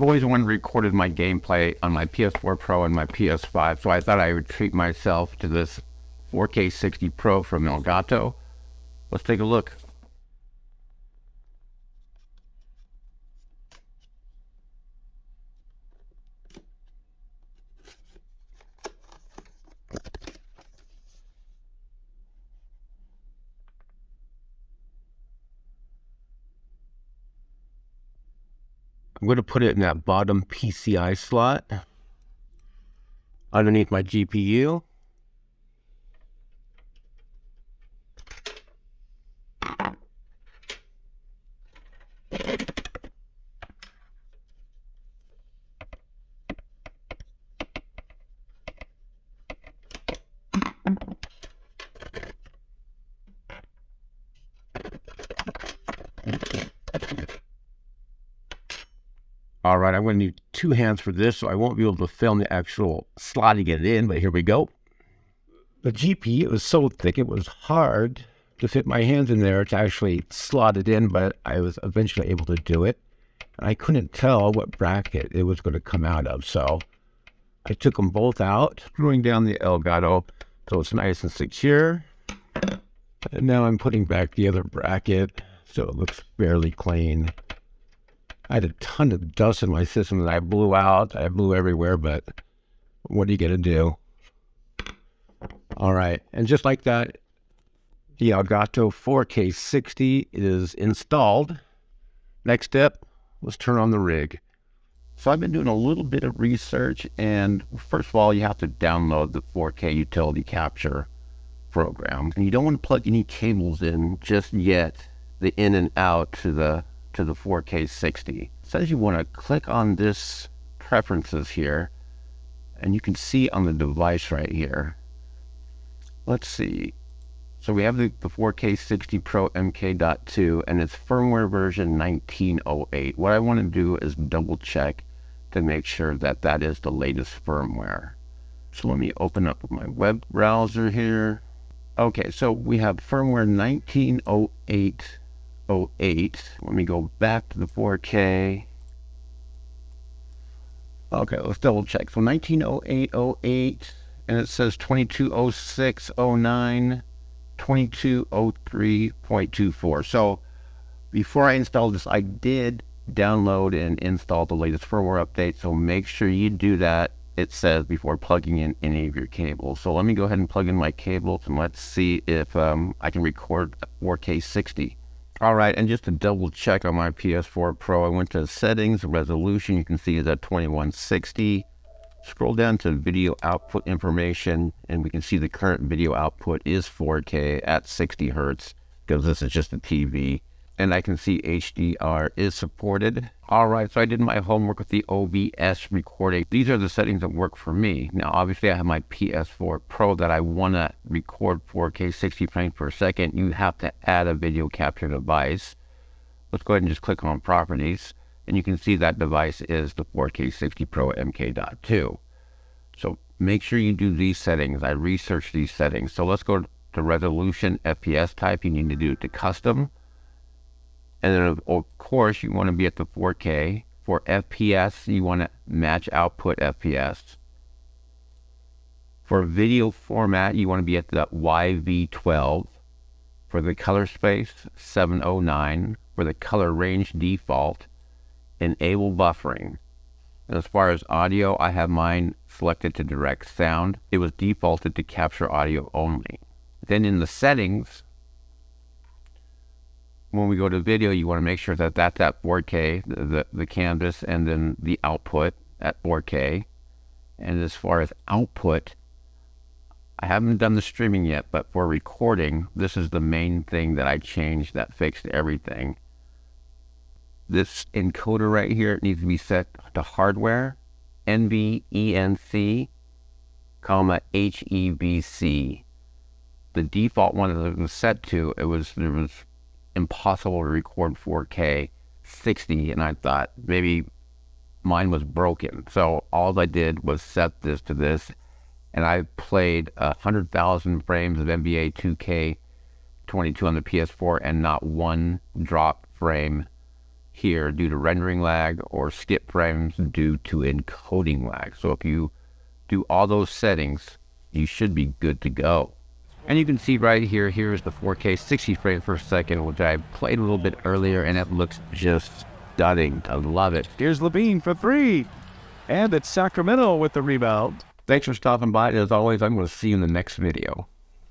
I've always wanted to record my gameplay on my PS4 Pro and my PS5, so I thought I would treat myself to this 4K 60 Pro from Elgato. Let's take a look. I'm going to put it in that bottom PCI slot underneath my GPU. All right, I'm going to need two hands for this, so I won't be able to film the actual slotting it in, but here we go. The GPU is so thick, it was hard to fit my hands in there to actually slot it in, but I was eventually able to do it. And I couldn't tell what bracket it was going to come out of, so I took them both out, screwing down the Elgato so it's nice and secure. And now I'm putting back the other bracket so it looks fairly clean. I had a ton of dust in my system that I blew out. I blew everywhere, but what are you going to do? All right, and just like that, the Elgato 4K 60 is installed. Next step, let's turn on the rig. So I've been doing a little bit of research, and first of all, you have to download the 4K utility capture program. And you don't want to plug any cables in just yet, the in and out to the 4K 60. It says you want to click on this preferences here, and you can see on the device right here. Let's see. So we have the 4K 60 Pro MK.2, and it's firmware version 1908. What I want to do is double check to make sure that that is the latest firmware. So let me open up my web browser here. Okay, so we have firmware 1908.08. Let me go back to the 4K. Okay, let's double check. So 1908.08, and it says 2206.09, 2203.24. So before I installed this, I did download and install the latest firmware update. So make sure you do that, it says, before plugging in any of your cables. So let me go ahead and plug in my cables, and let's see if I can record 4K 60. All right, and just to double check on my PS4 Pro, I went to settings, resolution, you can see is at 2160. Scroll down to video output information, and we can see the current video output is 4K at 60 Hertz, because this is just a TV. And I can see HDR is supported. All right, so I did my homework with the OBS recording. These are the settings that work for me. Now, obviously, I have my PS4 Pro that I want to record 4K 60 frames per second. You have to add a video capture device. Let's go ahead and just click on Properties, and you can see that device is the 4K 60 Pro MK.2. So make sure you do these settings. I researched these settings. So let's go to Resolution, FPS type. You need to do it to Custom. And then, of course, you want to be at the 4K. For FPS, you want to match output FPS. For video format, you want to be at the YV12. For the color space, 709. For the color range default, enable buffering. And as far as audio, I have mine selected to direct sound. It was defaulted to capture audio only. Then in the settings, when we go to video, you want to make sure that that's at 4K, the canvas, and then the output at 4K. And as far as output, I haven't done the streaming yet, but for recording, this is the main thing that I changed that fixed everything. This encoder right here needs to be set to hardware, NVENC, HEVC. The default one that it was set to, it was impossible to record 4K 60, and I thought maybe mine was broken. So all I did was set this to this, and I played 100,000 frames of NBA 2K22 on the PS4, and not one drop frame here due to rendering lag or skip frames due to encoding lag. So if you do all those settings, you should be good to go. And you can see right here, here's the 4K 60 frames per second, which I played a little bit earlier, and it looks just stunning. I love it. Here's Levine for 3. And it's Sacramento with the rebound. Thanks for stopping by. As always, I'm going to see you in the next video.